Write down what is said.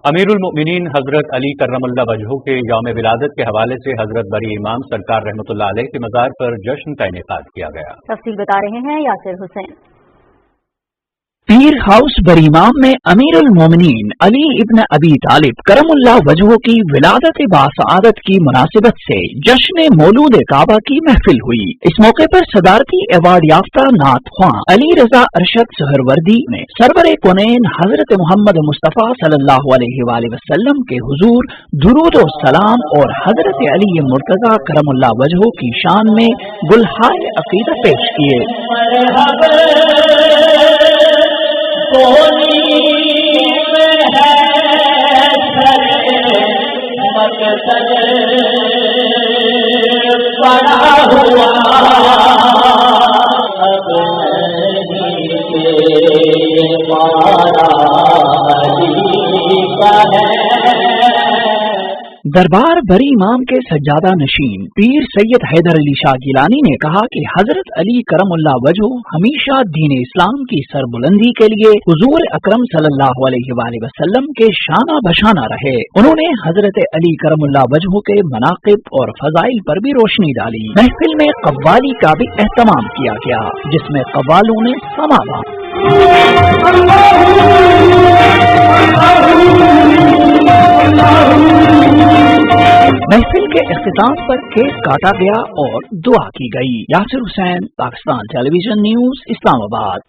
अमीरुल मोमिनीन हजरत अली करमुल्लाह वजहू के यौम विलादत के हवाले से हजरत बरी इमाम सरकार रहमतुल्लाह अलैह के मज़ार पर जश्न का इनेकाद किया गया। तफसील बता रहे हैं यासिर हुसैन। पीर हाउस बरी इमाम में अमीरुल मोमिनीन अली इब्न अबी तालिब करमुल्लाह वजहू की विलादत बासआदत की मुनासिबत से जश्न मौलूद काबा की महफिल हुई। इस मौके पर सदारती अवार्ड याफ्ता नात ख्वां अली रजा अरशद सुहरवर्दी ने सरवर कोनैन हजरत मोहम्मद मुस्तफ़ा सल्लल्लाहु अलैहि वसल्लम के हुजूर दुरूद और सलाम और हजरत अली मुर्तजा करमुल्लाह वजहू की शान में गुलहार अकीदा पेश किए। दरबार बरी इमाम के सज्जादा नशीन पीर सैयद हैदर अली शाह गिलानी ने कहा कि हजरत अली करमुल्लाह वजहू हमेशा दीन इस्लाम की सरबुलंदी के लिए हुजूर अकरम सल्लल्लाहु अलैहि वसल्लम के शाना बशाना रहे। उन्होंने हजरत अली करमुल्लाह वजहू के मनाकिब और फजाइल पर भी रोशनी डाली। महफिल में कव्वाली का भी एहतमाम किया गया, जिसमें कव्वालों ने समा बांधा। महफिल के इख्तिताम पर केक काटा गया और दुआ की गई। Yasir Hussain, Pakistan television news, Islamabad.